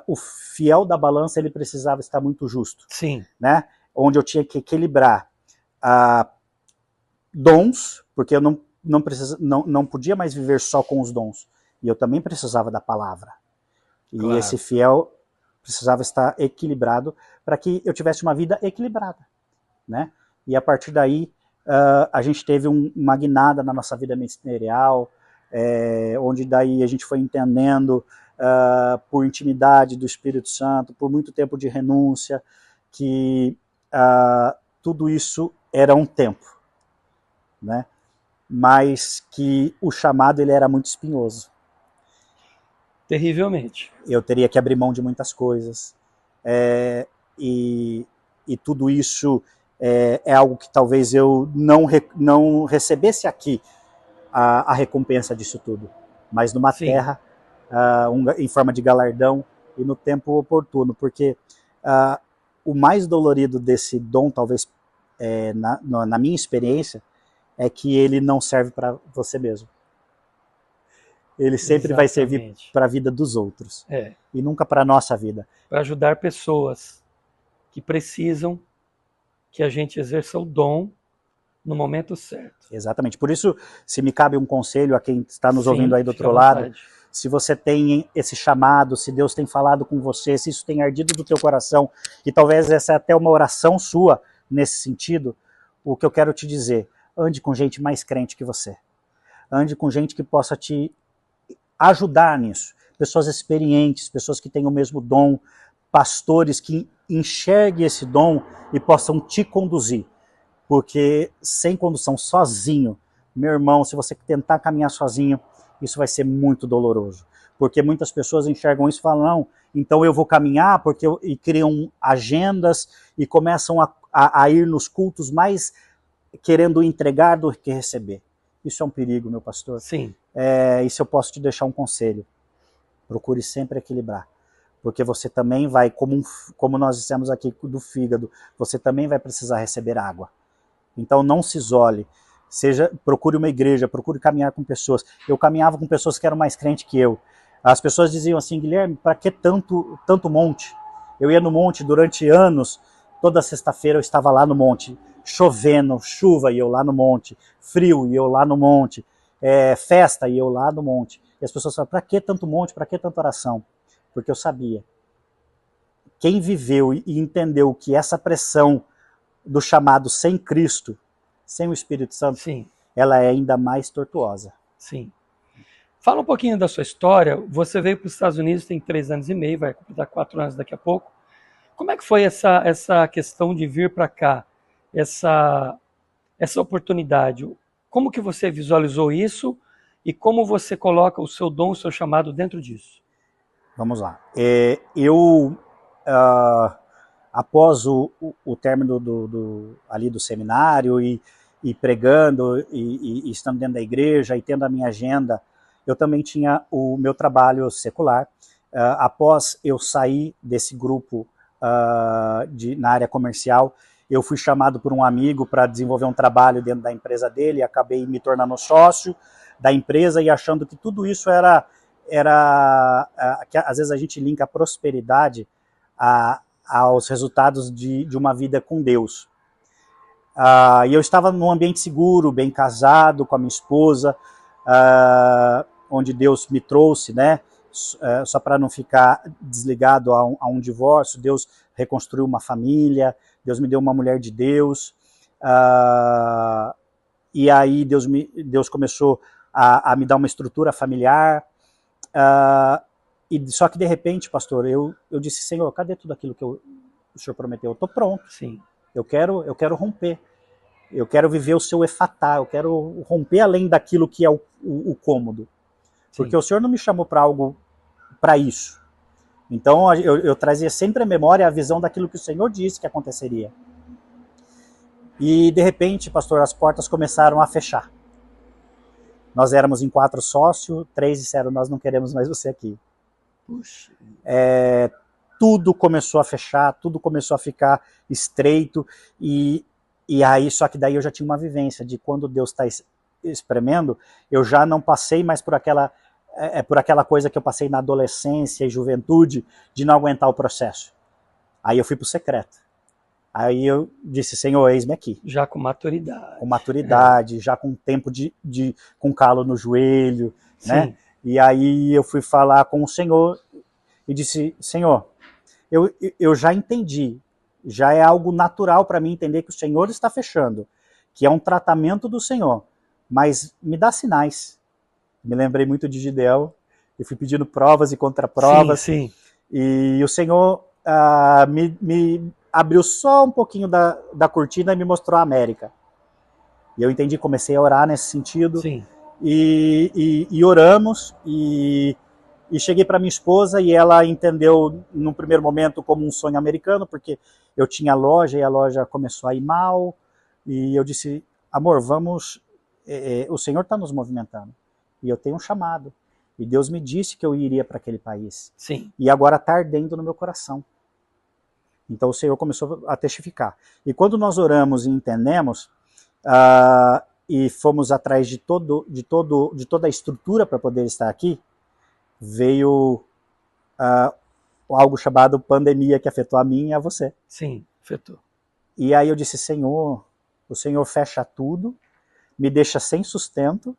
Speaker 2: o fiel da balança, ele precisava estar muito justo.
Speaker 1: Sim.
Speaker 2: Né? Onde eu tinha que equilibrar dons, porque eu não podia mais viver só com os dons, e eu também precisava da palavra. E claro, esse fiel precisava estar equilibrado para que eu tivesse uma vida equilibrada, né? E a partir daí a gente teve uma guinada na nossa vida ministerial, onde daí a gente foi entendendo por intimidade do Espírito Santo, por muito tempo de renúncia, que tudo isso era um tempo, né? Mas que o chamado ele era muito espinhoso.
Speaker 1: Terrivelmente.
Speaker 2: Eu teria que abrir mão de muitas coisas. E tudo isso é algo que talvez eu não recebesse aqui a recompensa disso tudo. Mas numa Sim. terra, em forma de galardão e no tempo oportuno. Porque o mais dolorido desse dom, talvez na minha experiência, é que ele não serve para você mesmo. Ele sempre vai servir para a vida dos outros. E nunca para a nossa vida.
Speaker 1: Para ajudar pessoas que precisam que a gente exerça o dom no momento certo.
Speaker 2: Exatamente. Por isso, se me cabe um conselho a quem está nos ouvindo aí do outro lado, se você tem esse chamado, se Deus tem falado com você, se isso tem ardido do teu coração, e talvez essa é até uma oração sua nesse sentido, o que eu quero te dizer, ande com gente mais crente que você. Ande com gente que possa te ajudar nisso. Pessoas experientes, pessoas que têm o mesmo dom, pastores que enxerguem esse dom e possam te conduzir. Porque sem condução sozinho, meu irmão, se você tentar caminhar sozinho, isso vai ser muito doloroso. Porque muitas pessoas enxergam isso e falam, não, então eu vou caminhar, e criam agendas e começam a ir nos cultos mais querendo entregar do que receber. Isso é um perigo, meu pastor.
Speaker 1: Sim.
Speaker 2: Isso eu posso te deixar um conselho. Procure sempre equilibrar. Porque você também vai, como nós dissemos aqui do fígado, você também vai precisar receber água. Então não se isole. Procure uma igreja, procure caminhar com pessoas. Eu caminhava com pessoas que eram mais crentes que eu. As pessoas diziam assim, Guilherme, para que tanto monte? Eu ia no monte durante anos, toda sexta-feira eu estava lá no monte, chovendo, chuva e eu lá no monte, frio e eu lá no monte, festa e eu lá no monte. E as pessoas falam, para que tanto monte, para que tanta oração? Porque eu sabia. Quem viveu e entendeu que essa pressão do chamado sem Cristo, sem o Espírito Santo,
Speaker 1: Sim.
Speaker 2: ela é ainda mais tortuosa.
Speaker 1: Sim. Fala um pouquinho da sua história. Você veio para os Estados Unidos tem 3 anos e meio, vai completar 4 anos daqui a pouco. Como é que foi essa questão de vir para cá? Essa oportunidade? Como que você visualizou isso e como você coloca o seu dom, o seu chamado dentro disso?
Speaker 2: Vamos lá. Após o término ali do seminário e pregando e estando dentro da igreja e tendo a minha agenda, eu também tinha o meu trabalho secular. Após eu sair desse grupo na área comercial, eu fui chamado por um amigo para desenvolver um trabalho dentro da empresa dele e acabei me tornando sócio da empresa e achando que tudo isso que às vezes a gente linka a prosperidade aos resultados de uma vida com Deus. E eu estava num ambiente seguro, bem casado, com a minha esposa, onde Deus me trouxe, né? Só para não ficar desligado a um divórcio, Deus reconstruiu uma família, Deus me deu uma mulher de Deus, e aí Deus começou a me dar uma estrutura familiar, só que de repente, pastor, eu disse, Senhor, cadê tudo aquilo que o Senhor prometeu? Eu estou pronto.
Speaker 1: Sim.
Speaker 2: Eu quero romper. Eu quero viver o seu efatá. Eu quero romper além daquilo que é o cômodo. Sim. Porque o Senhor não me chamou para algo, para isso. Então eu trazia sempre à memória a visão daquilo que o Senhor disse que aconteceria. E de repente, pastor, as portas começaram a fechar. Nós éramos em 4 sócios, 3 disseram, nós não queremos mais você aqui.
Speaker 1: Puxa.
Speaker 2: Tudo começou a fechar, tudo começou a ficar estreito, e aí, só que daí eu já tinha uma vivência de quando Deus está espremendo, eu já não passei mais por aquela coisa que eu passei na adolescência e juventude, de não aguentar o processo. Aí eu fui para o secreto. Aí eu disse, Senhor, eis-me aqui.
Speaker 1: Já com maturidade.
Speaker 2: Com maturidade, já com tempo com calo no joelho, né? E aí eu fui falar com o Senhor e disse, Senhor, eu já entendi, já é algo natural para mim entender que o Senhor está fechando, que é um tratamento do Senhor, mas me dá sinais. Me lembrei muito de Gideão, eu fui pedindo provas e contraprovas,
Speaker 1: sim.
Speaker 2: E o Senhor me abriu só um pouquinho da cortina e me mostrou a América. E eu entendi, comecei a orar nesse sentido,
Speaker 1: sim.
Speaker 2: E oramos, e cheguei para minha esposa e ela entendeu num primeiro momento como um sonho americano, porque eu tinha loja e a loja começou a ir mal, e eu disse, amor, vamos, o Senhor está nos movimentando, e eu tenho um chamado, e Deus me disse que eu iria para aquele país,
Speaker 1: sim.
Speaker 2: E agora está ardendo no meu coração. Então o Senhor começou a testificar. E quando nós oramos e entendemos, e fomos atrás de toda a estrutura para poder estar aqui, veio algo chamado pandemia, que afetou a mim e a você.
Speaker 1: Sim, afetou.
Speaker 2: E aí eu disse, Senhor, o Senhor fecha tudo, me deixa sem sustento,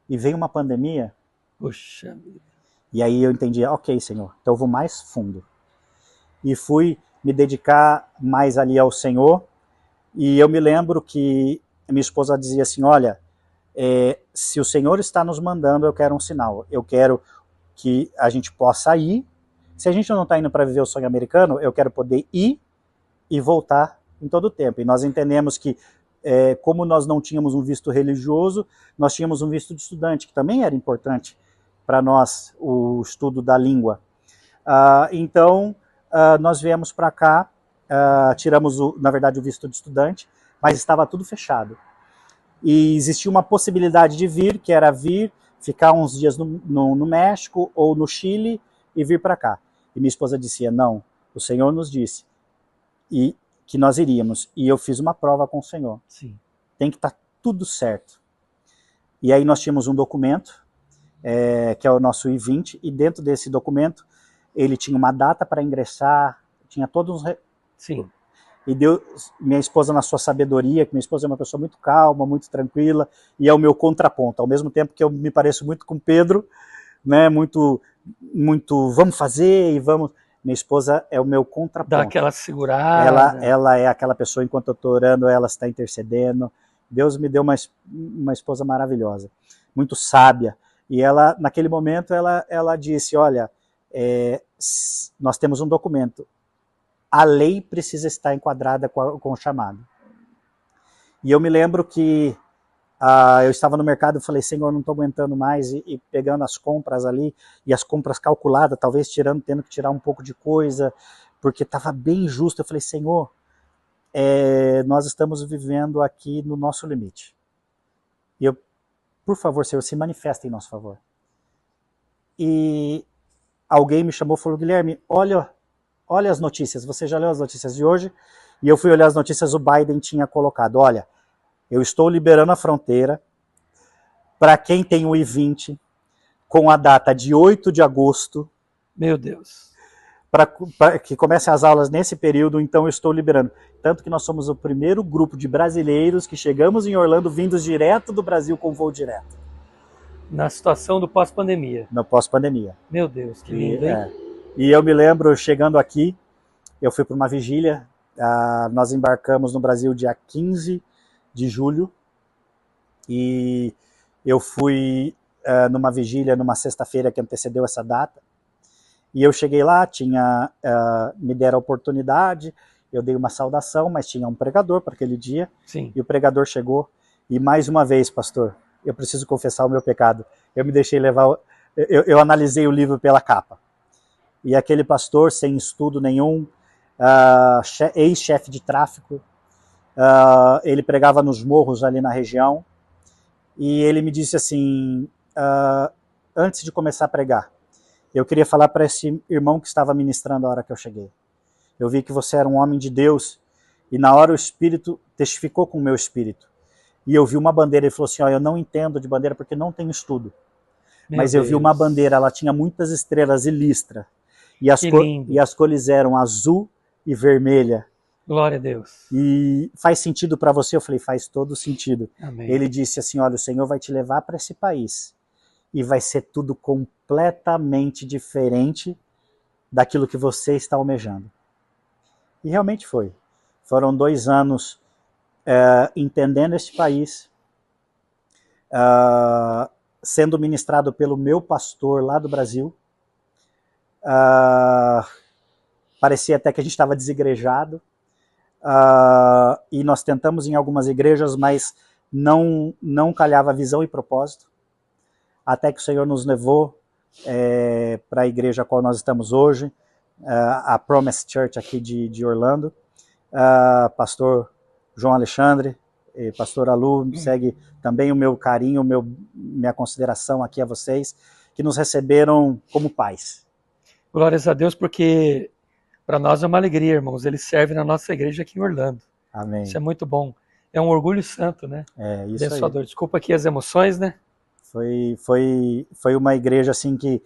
Speaker 2: e vem uma pandemia.
Speaker 1: Puxa vida.
Speaker 2: E aí eu entendi, ok, Senhor, então eu vou mais fundo. E fui me dedicar mais ali ao Senhor, e eu me lembro que minha esposa dizia assim, olha, se o Senhor está nos mandando, eu quero um sinal, eu quero que a gente possa ir, se a gente não está indo para viver o sonho americano, eu quero poder ir e voltar em todo o tempo. E nós entendemos que, como nós não tínhamos um visto religioso, nós tínhamos um visto de estudante, que também era importante para nós, o estudo da língua. Então, nós viemos para cá, tiramos, na verdade, o visto de estudante, mas estava tudo fechado. E existia uma possibilidade de vir, que era vir, ficar uns dias no México ou no Chile e vir para cá. E minha esposa dizia, não, o Senhor nos disse que nós iríamos. E eu fiz uma prova com o Senhor.
Speaker 1: Sim.
Speaker 2: Tem que estar tudo certo. E aí nós tínhamos um documento, que é o nosso I-20, e dentro desse documento ele tinha uma data para ingressar, tinha todos uns...
Speaker 1: Sim.
Speaker 2: E Deus, minha esposa, na sua sabedoria, que minha esposa é uma pessoa muito calma, muito tranquila, e é o meu contraponto, ao mesmo tempo que eu me pareço muito com Pedro, né, muito vamos fazer e vamos... Minha esposa é o meu contraponto.
Speaker 1: Dá aquela segurada.
Speaker 2: Ela é aquela pessoa, enquanto eu estou orando, ela está intercedendo. Deus me deu uma esposa maravilhosa, muito sábia. E ela, naquele momento, ela disse, olha, nós temos um documento, a lei precisa estar enquadrada com o chamado. E eu me lembro que eu estava no mercado e falei, Senhor, não estou aguentando mais, e pegando as compras ali, e as compras calculadas, talvez tendo que tirar um pouco de coisa, porque estava bem justo. Eu falei, Senhor, nós estamos vivendo aqui no nosso limite. E eu, por favor, Senhor, se manifesta em nosso favor. E alguém me chamou e falou, Guilherme, olha as notícias, você já leu as notícias de hoje? E eu fui olhar as notícias, o Biden tinha colocado, olha, eu estou liberando a fronteira para quem tem o I-20 com a data de 8 de agosto.
Speaker 1: Meu Deus.
Speaker 2: para que comecem as aulas nesse período, então eu estou liberando. Tanto que nós somos o primeiro grupo de brasileiros que chegamos em Orlando vindos direto do Brasil com voo direto.
Speaker 1: Na situação do pós-pandemia.
Speaker 2: Na pós-pandemia.
Speaker 1: Meu Deus, que lindo, hein?
Speaker 2: E eu me lembro, chegando aqui, eu fui para uma vigília, nós embarcamos no Brasil dia 15 de julho, e eu fui numa vigília, numa sexta-feira que antecedeu essa data, e eu cheguei lá, me deram a oportunidade, eu dei uma saudação, mas tinha um pregador para aquele dia.
Speaker 1: Sim.
Speaker 2: E o pregador chegou, e mais uma vez, pastor, eu preciso confessar o meu pecado, eu me deixei levar, eu analisei o livro pela capa, e aquele pastor, sem estudo nenhum, ex-chefe de tráfico, ele pregava nos morros ali na região, e ele me disse assim, antes de começar a pregar, eu queria falar para esse irmão que estava ministrando a hora que eu cheguei. Eu vi que você era um homem de Deus, e na hora o Espírito testificou com o meu espírito. E eu vi uma bandeira, ele falou assim, eu não entendo de bandeira porque não tenho estudo. Mas eu vi uma bandeira, ela tinha muitas estrelas e listra. E as cores eram azul e vermelha.
Speaker 1: Glória a Deus.
Speaker 2: E faz sentido para você? Eu falei, faz todo sentido.
Speaker 1: Amém.
Speaker 2: Ele disse assim, olha, o Senhor vai te levar para esse país. E vai ser tudo completamente diferente daquilo que você está almejando. E realmente foi. Foram 2 anos entendendo este país, sendo ministrado pelo meu pastor lá do Brasil. Parecia até que a gente estava desigrejado. E nós tentamos em algumas igrejas, mas não calhava visão e propósito. Até que o Senhor nos levou para a igreja a qual nós estamos hoje, a Promise Church aqui de Orlando. Pastor João Alexandre, pastor Alu, segue também o meu carinho, minha consideração aqui a vocês, que nos receberam como pais.
Speaker 1: Glórias a Deus, porque para nós é uma alegria, irmãos. Ele serve na nossa igreja aqui em Orlando.
Speaker 2: Amém.
Speaker 1: Isso é muito bom. É um orgulho santo, né?
Speaker 2: Isso
Speaker 1: abençoador.
Speaker 2: aí.
Speaker 1: Desculpa aqui as emoções, né?
Speaker 2: Foi uma igreja assim que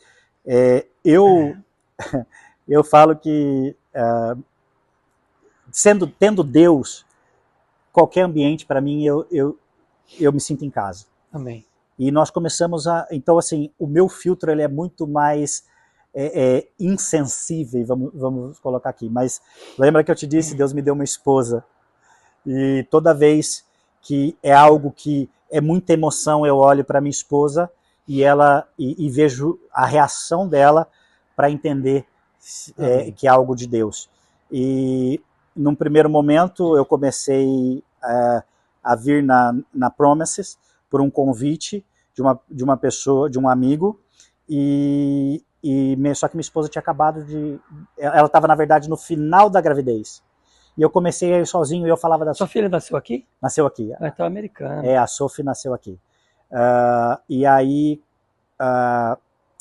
Speaker 2: eu falo que tendo Deus, qualquer ambiente para mim eu me sinto em casa.
Speaker 1: Amém.
Speaker 2: E nós começamos então assim, o meu filtro ele é muito mais insensível, vamos colocar aqui, mas lembra que eu te disse, Deus me deu uma esposa, e toda vez que é algo que é muita emoção, eu olho para minha esposa e vejo a reação dela para entender que é algo de Deus. E num primeiro momento eu comecei a vir na Promises por um convite de uma pessoa, de um amigo, só que minha esposa tinha acabado ela estava na verdade no final da gravidez. E eu comecei a ir sozinho e eu falava da...
Speaker 1: Sua filha nasceu aqui?
Speaker 2: Nasceu aqui.
Speaker 1: Então é americana.
Speaker 2: A Sophie nasceu aqui. E aí,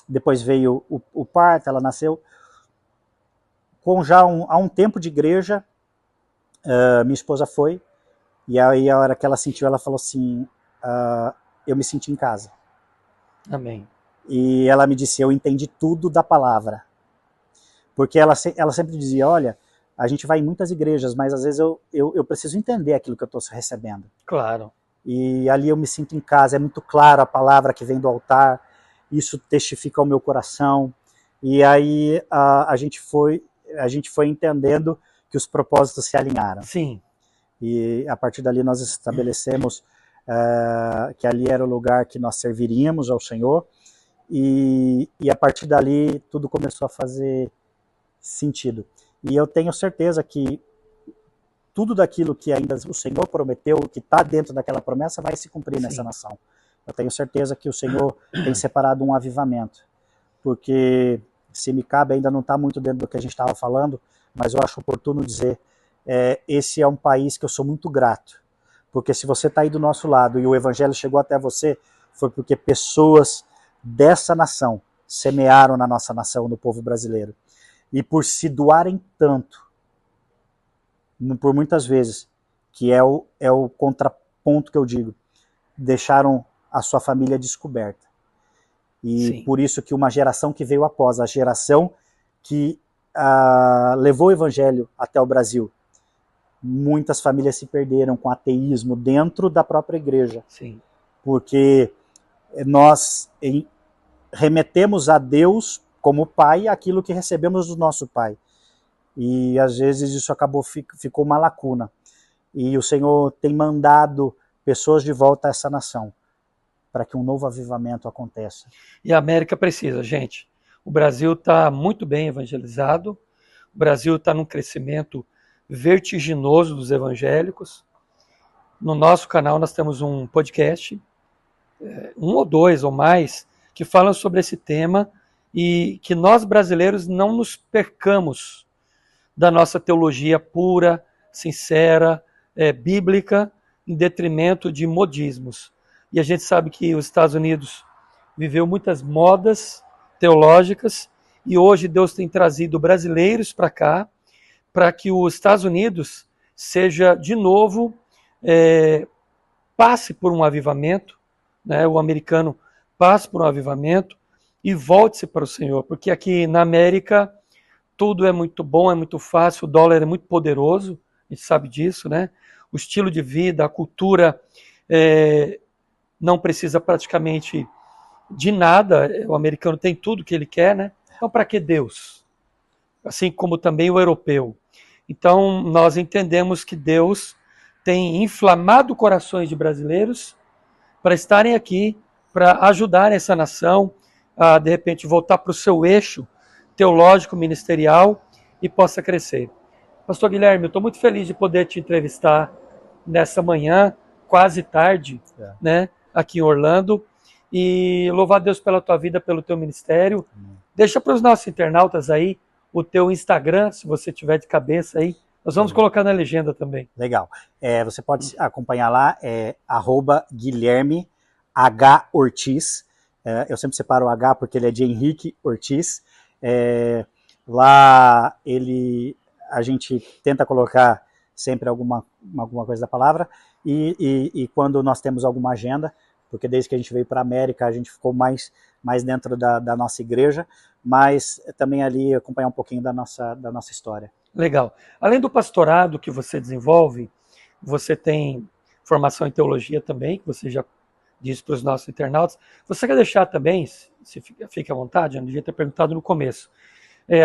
Speaker 2: depois veio o parto, ela nasceu. Há um tempo de igreja, minha esposa foi, e aí a hora que ela sentiu, ela falou assim, eu me senti em casa.
Speaker 1: Amém.
Speaker 2: E ela me disse, eu entendi tudo da palavra. Porque ela sempre dizia, olha, a gente vai em muitas igrejas, mas às vezes eu preciso entender aquilo que eu estou recebendo.
Speaker 1: Claro.
Speaker 2: E ali eu me sinto em casa, é muito claro a palavra que vem do altar, isso testifica o meu coração. E aí a gente foi entendendo que os propósitos se alinharam.
Speaker 1: Sim.
Speaker 2: E a partir dali nós estabelecemos que ali era o lugar que nós serviríamos ao Senhor. E a partir dali tudo começou a fazer sentido. E eu tenho certeza que tudo daquilo que ainda o Senhor prometeu, que está dentro daquela promessa, vai se cumprir nessa nação. Eu tenho certeza que o Senhor tem separado um avivamento. Porque, se me cabe, ainda não está muito dentro do que a gente estava falando, mas eu acho oportuno dizer, esse é um país que eu sou muito grato. Porque se você está aí do nosso lado e o Evangelho chegou até você, foi porque pessoas dessa nação semearam na nossa nação, no povo brasileiro. E por se doarem tanto, por muitas vezes, que é o contraponto que eu digo, deixaram a sua família descoberta. E Sim. Por isso que uma geração que veio após, a geração que levou o evangelho até o Brasil. Muitas famílias se perderam com ateísmo dentro da própria igreja.
Speaker 1: Sim.
Speaker 2: Porque nós remetemos a Deus como Pai aquilo que recebemos do nosso Pai. E às vezes isso ficou uma lacuna. E o Senhor tem mandado pessoas de volta a essa nação, para que um novo avivamento aconteça.
Speaker 1: E a América precisa, gente. O Brasil está muito bem evangelizado, o Brasil está num crescimento vertiginoso dos evangélicos. No nosso canal nós temos um podcast, um ou dois ou mais, que falam sobre esse tema e que nós brasileiros não nos percamos da nossa teologia pura, sincera, bíblica, em detrimento de modismos. E a gente sabe que os Estados Unidos viveu muitas modas teológicas e hoje Deus tem trazido brasileiros para cá para que os Estados Unidos seja de novo, passe por um avivamento, né? O americano passe por um avivamento e volte-se para o Senhor, porque aqui na América tudo é muito bom, é muito fácil, o dólar é muito poderoso, a gente sabe disso, né? O estilo de vida, a cultura não precisa praticamente de nada, o americano tem tudo que ele quer, né? Então para que Deus? Assim como também o europeu. Então nós entendemos que Deus tem inflamado corações de brasileiros para estarem aqui, para ajudar essa nação a de repente voltar para o seu eixo teológico, ministerial e possa crescer. Pastor Guilherme, eu estou muito feliz de poder te entrevistar nessa manhã, quase tarde, né, aqui em Orlando, e louvar a Deus pela tua vida, pelo teu ministério. Deixa para os nossos internautas aí o teu Instagram, se você tiver de cabeça aí. Nós vamos colocar na legenda também.
Speaker 2: Legal. Você pode acompanhar lá, @Guilherme H. Ortiz. Eu sempre separo o H porque ele é de Henrique Ortiz. Lá a gente tenta colocar sempre alguma coisa da palavra e quando nós temos alguma agenda, porque desde que a gente veio para a América a gente ficou mais dentro da nossa igreja, mas também ali acompanhar um pouquinho da nossa história.
Speaker 1: Legal. Além do pastorado que você desenvolve, você tem formação em teologia também, que você já disse para os nossos internautas. Você quer deixar também, se fique à vontade, eu não devia ter perguntado no começo,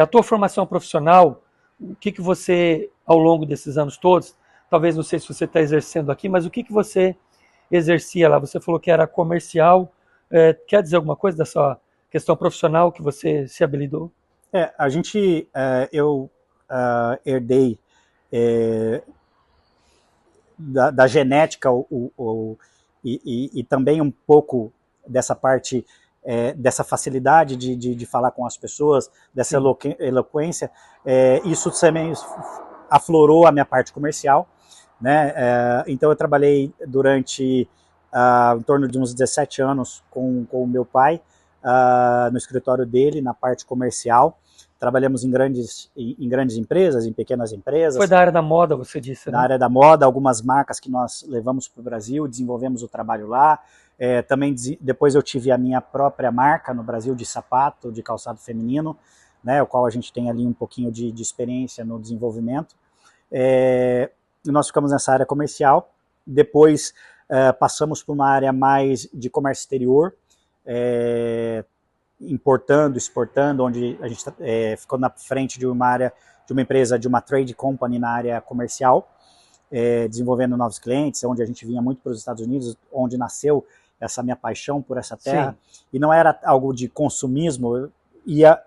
Speaker 1: a tua formação profissional, o que você, ao longo desses anos todos, talvez não sei se você está exercendo aqui, mas o que você exercia lá? Você falou que era comercial, quer dizer alguma coisa da sua questão profissional que você se habilitou?
Speaker 2: Eu herdei da genética e também um pouco dessa parte, dessa facilidade de falar com as pessoas, dessa eloquência, isso também aflorou a minha parte comercial, né? Então eu trabalhei durante em torno de uns 17 anos com o meu pai, no escritório dele, na parte comercial. Trabalhamos em grandes empresas, em pequenas empresas.
Speaker 1: Foi da área da moda, você disse, né?
Speaker 2: Na área da moda, algumas marcas que nós levamos para o Brasil, desenvolvemos o trabalho lá. Também depois eu tive a minha própria marca no Brasil de sapato, de calçado feminino, né, o qual a gente tem ali um pouquinho de experiência no desenvolvimento. Nós ficamos nessa área comercial. Depois passamos para uma área mais de comércio exterior, importando, exportando, onde a gente ficou na frente de uma área, de uma empresa, de uma trade company na área comercial, desenvolvendo novos clientes, onde a gente vinha muito para os Estados Unidos, onde nasceu essa minha paixão por essa terra. Sim. E não era algo de consumismo,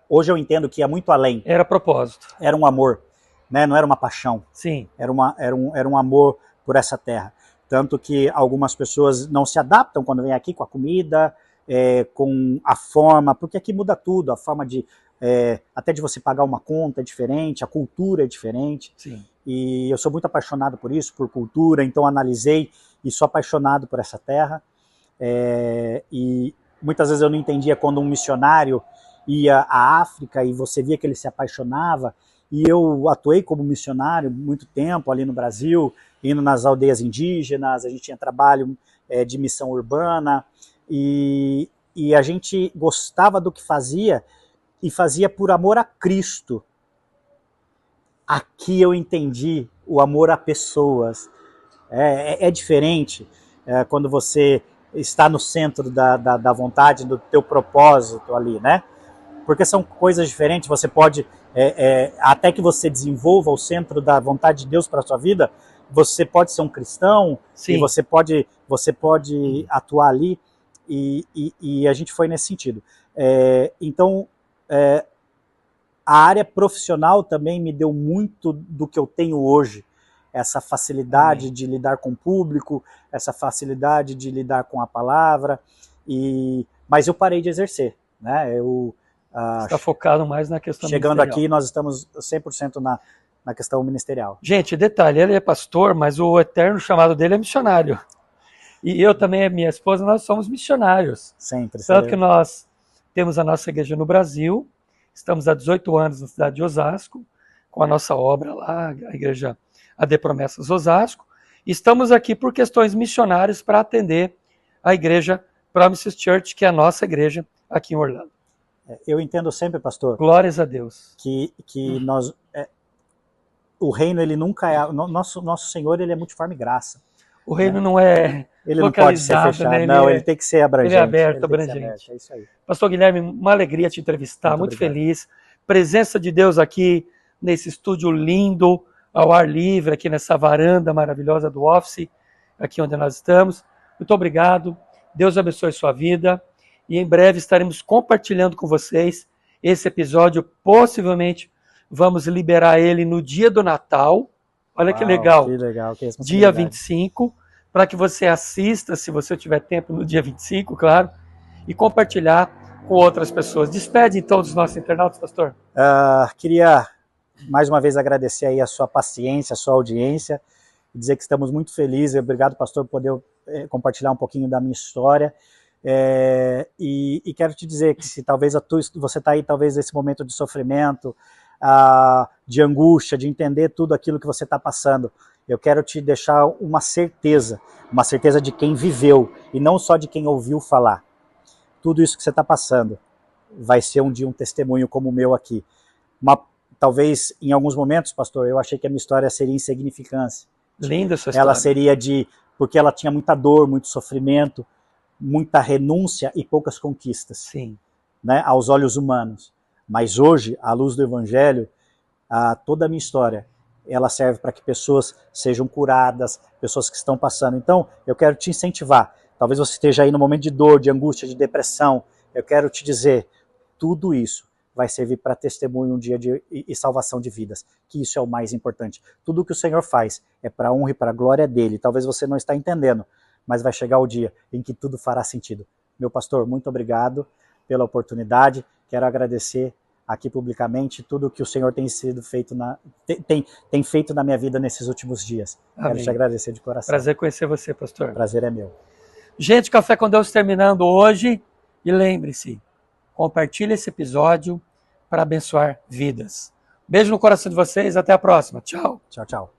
Speaker 2: hoje eu entendo que ia muito além.
Speaker 1: Era propósito.
Speaker 2: Era um amor, né? Não era uma paixão.
Speaker 1: Sim.
Speaker 2: Era um amor por essa terra. Tanto que algumas pessoas não se adaptam quando vêm aqui com a comida, com a forma, porque aqui muda tudo, a forma até de você pagar uma conta é diferente, a cultura é diferente.
Speaker 1: Sim.
Speaker 2: E eu sou muito apaixonado por isso, por cultura, então analisei e sou apaixonado por essa terra. E muitas vezes eu não entendia quando um missionário ia à África e você via que ele se apaixonava, e eu atuei como missionário muito tempo ali no Brasil, indo nas aldeias indígenas, a gente tinha trabalho de missão urbana, e a gente gostava do que fazia, e fazia por amor a Cristo, aqui eu entendi o amor a pessoas. É diferente quando você está no centro da vontade, do teu propósito ali, né? Porque são coisas diferentes. Você pode, até que você desenvolva o centro da vontade de Deus para a sua vida, você pode ser um cristão. Sim. E você pode atuar ali, e a gente foi nesse sentido. Então, a área profissional também me deu muito do que eu tenho hoje, essa facilidade de lidar com o público, essa facilidade de lidar com a palavra, mas eu parei de exercer, né?
Speaker 1: Você está focado mais na questão
Speaker 2: chegando
Speaker 1: ministerial.
Speaker 2: aqui, nós estamos 100% na questão ministerial.
Speaker 1: Gente, detalhe, ele é pastor, mas o eterno chamado dele é missionário. E eu também e minha esposa, nós somos missionários.
Speaker 2: Sempre.
Speaker 1: Tanto que nós temos a nossa igreja no Brasil, estamos há 18 anos na cidade de Osasco, com a nossa obra lá, a igreja AD Promessas Osasco. Estamos aqui por questões missionárias para atender a igreja Promises Church, que é a nossa igreja aqui em Orlando.
Speaker 2: Eu entendo sempre, pastor,
Speaker 1: glórias a Deus,
Speaker 2: que nós, o reino, ele nunca é, nosso Senhor, ele é multiforme graça.
Speaker 1: O reino não é
Speaker 2: ele não pode ser fechado, né? Não, ele tem que ser abrangente.
Speaker 1: Ele é aberto, abrangente.
Speaker 2: É isso aí.
Speaker 1: Pastor Guilherme, uma alegria te entrevistar, muito feliz. Presença de Deus aqui nesse estúdio lindo, ao ar livre, aqui nessa varanda maravilhosa do office, aqui onde nós estamos. Muito obrigado, Deus abençoe sua vida, e em breve estaremos compartilhando com vocês esse episódio. Possivelmente vamos liberar ele no dia do Natal. Olha que legal.
Speaker 2: Que legal, que
Speaker 1: dia 25, para que você assista, se você tiver tempo, no dia 25, claro, e compartilhar com outras pessoas. Despede então dos nossos internautas, pastor.
Speaker 2: Queria mais uma vez agradecer aí a sua paciência, a sua audiência, e dizer que estamos muito felizes. Obrigado, pastor, por poder compartilhar um pouquinho da minha história. E quero te dizer que se talvez você está aí talvez nesse momento de sofrimento, de angústia, de entender tudo aquilo que você está passando, eu quero te deixar uma certeza de quem viveu e não só de quem ouviu falar. Tudo isso que você está passando vai ser um dia um testemunho como o meu aqui. Talvez em alguns momentos, pastor, eu achei que a minha história seria insignificância.
Speaker 1: Linda essa história.
Speaker 2: Ela seria porque ela tinha muita dor, muito sofrimento, muita renúncia e poucas conquistas.
Speaker 1: Sim.
Speaker 2: Né, aos olhos humanos. Mas hoje, à luz do Evangelho, toda a minha história, ela serve para que pessoas sejam curadas, pessoas que estão passando. Então, eu quero te incentivar. Talvez você esteja aí no momento de dor, de angústia, de depressão. Eu quero te dizer, tudo isso vai servir para testemunho um dia e salvação de vidas, que isso é o mais importante. Tudo o que o Senhor faz é para a honra e para a glória dele. Talvez você não está entendendo, mas vai chegar o dia em que tudo fará sentido. Meu pastor, muito obrigado pela oportunidade. Quero agradecer aqui publicamente tudo o que o Senhor tem feito na minha vida nesses últimos dias.
Speaker 1: Amém.
Speaker 2: Quero te agradecer de coração.
Speaker 1: Prazer conhecer você, pastor.
Speaker 2: Prazer é meu.
Speaker 1: Gente, Café com Deus terminando hoje. E lembre-se, compartilhe esse episódio para abençoar vidas. Beijo no coração de vocês. Até a próxima. Tchau.
Speaker 2: Tchau, tchau.